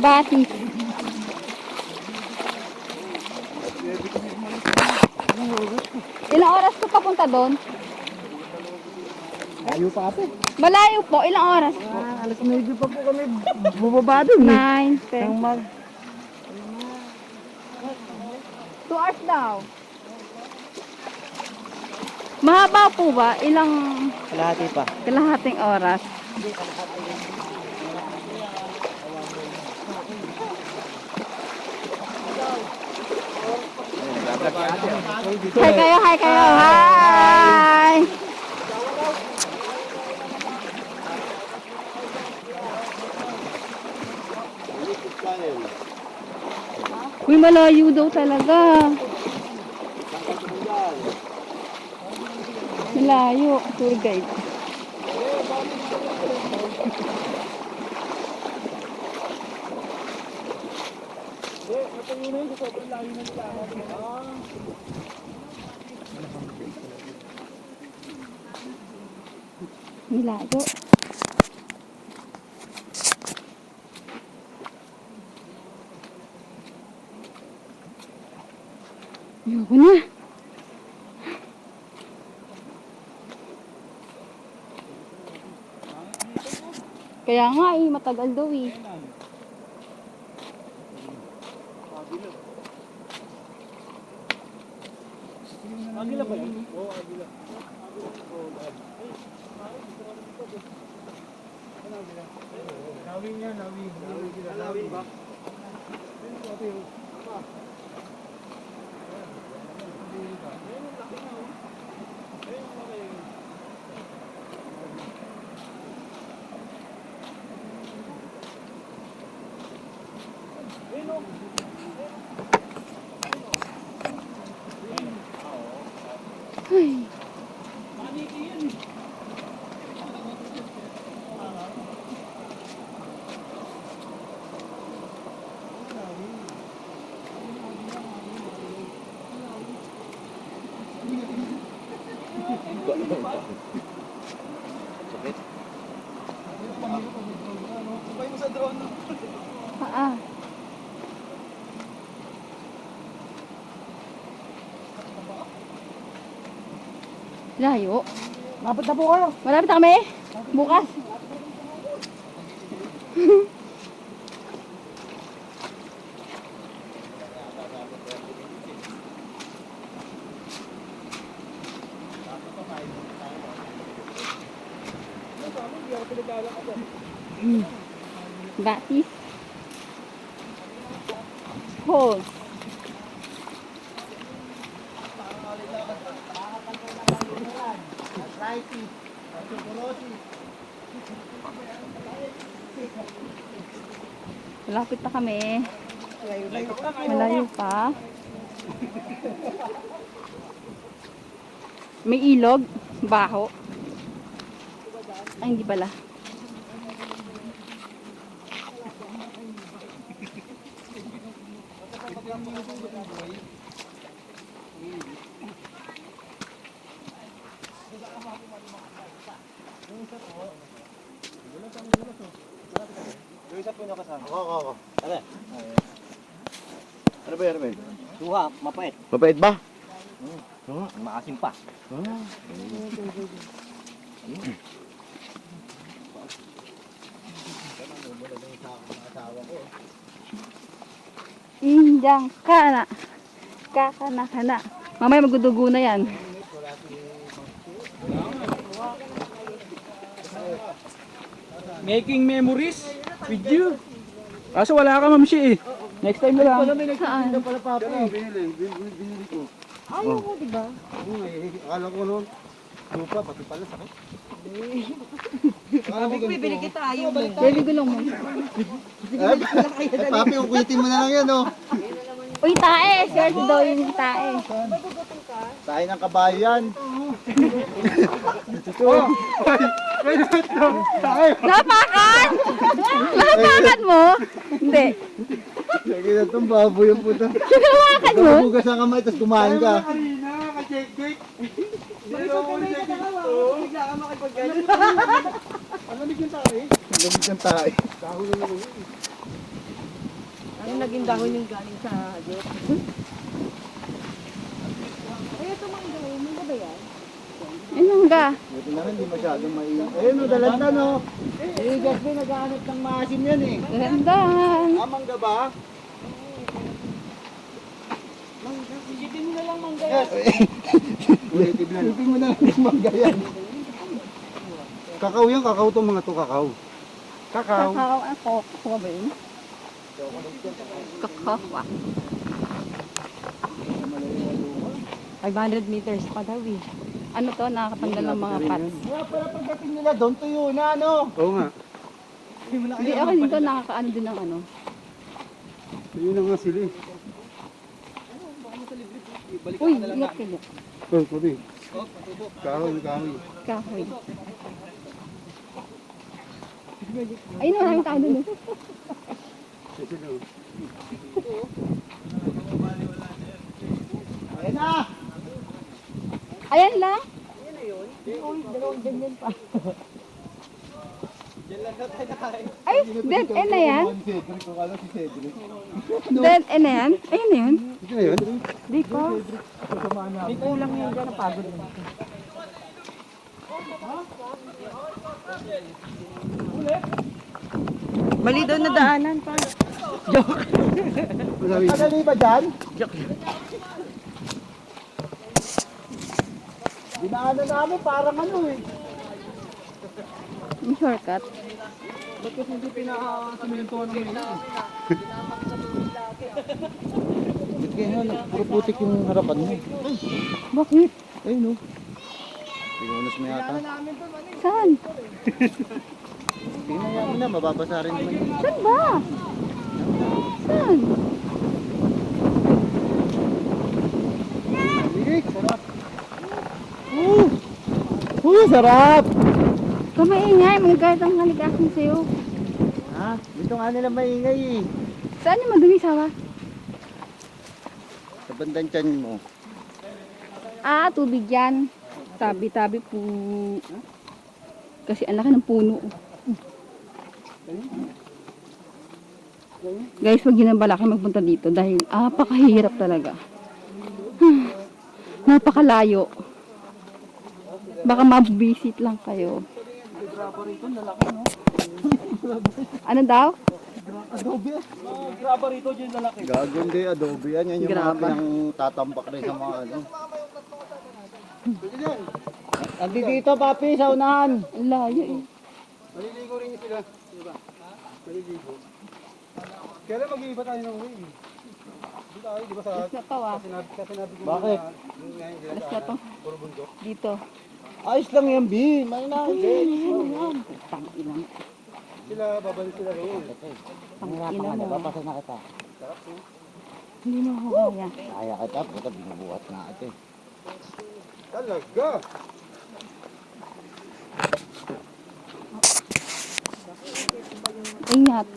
Bati. Ilang oras ko papunta doon? Layo pa ate. Malayo po. Ilang oras po? Alas 9 pa po kami bubaba dun. 9, 10. Ang mag... 2 hours daw. Mahaba po ba? Ilang Kalahati pa. kalahating oras? Hi kayo, hi kayo, hi! Uy, malayo daw talaga. Malayo, tour guide. Malayo. Ayoko na. Kaya nga matagal daw eh. Agila ba yun? Oo, agila. Nawin yan, nawin. Nawin ba? Ay. Sakit. Sabay mo sa drone. Ah. Layo. Lapit na po kayo. Malapit na kami. Bukas. Batis. Hold. Malapit na kami. Malayo pa. May ilog. Baho. Ay, hindi pala. Yung isa po nyo kasama. Oo. Ano? Ano ba yan, Armel? Suha, mapait. Mapait ba? Maasim pa. Indang kana. Kakana kana. Mamaya magdudugo na yan. Making memories with you. Kaso wala ka, mamsi eh. Next time na lang. Saan? Pala papa. Binili ko. Ayaw mo, diba? Oo eh. Akala ko noon. Lupa, pati pala sakit. Sabi ko, bibili kita, ayaw mo. Baby gulong mo. Papi, ukwitin mo na lang yan, oh. Uy, tae. Short daw yung tae. Tayo ng kabayo yan. Lapakan! Lapakan mo? Hindi. Lagi na itong baboy yung puta. Lapakan mo? Bugas ang kamay, tapos kumain ka. Bigla ka makipag-ganyan. yung tayo. Lamig yung tayo. Dahon na naman yun. Ano naging dahon yung galing sa Diyos? Ay, ito mangga. Mangga ba yan? Ay, mangga. Buti na rin, hindi masyadong mainit. Ayun o, dalanda no. Eh, Jasmine, naghahanap ng maasim yan eh. Dahan-dahan. Mangga ba? Isipin mo na lang mangga Yes. Isipin mo na lang yung mangga yan. Kakao yan, kakao to mga to, kakao. Kakao. Kakao ako. Kuha ba yun? Kakao. 500 meters pa daw eh. Ano to? Nakakatanggal ng mga pats. Kaya pala pagdating nila doon, tuyo na ano. Oo nga. Hindi ako dito nakakaano din ng ano. Tuyo na nga sila eh. Uy, ingat kayo. Oh, sabi. Kahoy, kahoy. Kahoy. Ayun, maraming tao dun. Sige na. Ayan na! Ayan lang. Ay, dead end na yan. Cedric, kung alam si Cedric. Dead end na yan. Ayun na yun. Ito na yun? Di ko. May kulang yun dyan, napagod mo. Mali daw na daanan pa. Madali ba dyan? Dinaanan namin parang ano eh. Yung shortcut. Ba't kasi hindi pinaka-simintuan ng mga Ba't kaya nga, puro putik yung harapan mo. Bakit? Ayun no. Pinunas mo yata. Saan? Tingnan mo na, mababasa rin naman yun. Saan ba? Saan? Lirik, sarap. Sarap! Kumaingay, mga guard ang haligasin sa'yo. Ha? Gusto nga nila maingay eh. Saan yung madumi sawa? Sa bandang tiyan mo. Ah, tubig yan. Tabi-tabi po. Kasi ang laki ng puno. Guys, wag yun ang balaki magpunta dito dahil napakahirap talaga. Napakalayo. Baka mabisit lang kayo. Ano daw? graba rito dyan lalaki. Gago hindi, adobe yan. Yan yung mga Graba. pinang-tatambak rin sa mga ano. Andi dito, papi, sa unahan. Ang layo eh. Maliligo rin sila. Diba? Maliligo. Kailan mag-iiba tayo ng way? Di tayo, di ba sa... Alas na to ah. Sinabi ko Bakit? Alas na to. puro bundok. Dito. Ayos lang yan, B. May na. Tang-ina. Sila, babalik sila roon. Tang-ina mo. Papasok na kita. Hindi mo ako kaya. Kaya kita, puta, binubuhat na ito eh. Talaga? Ingat.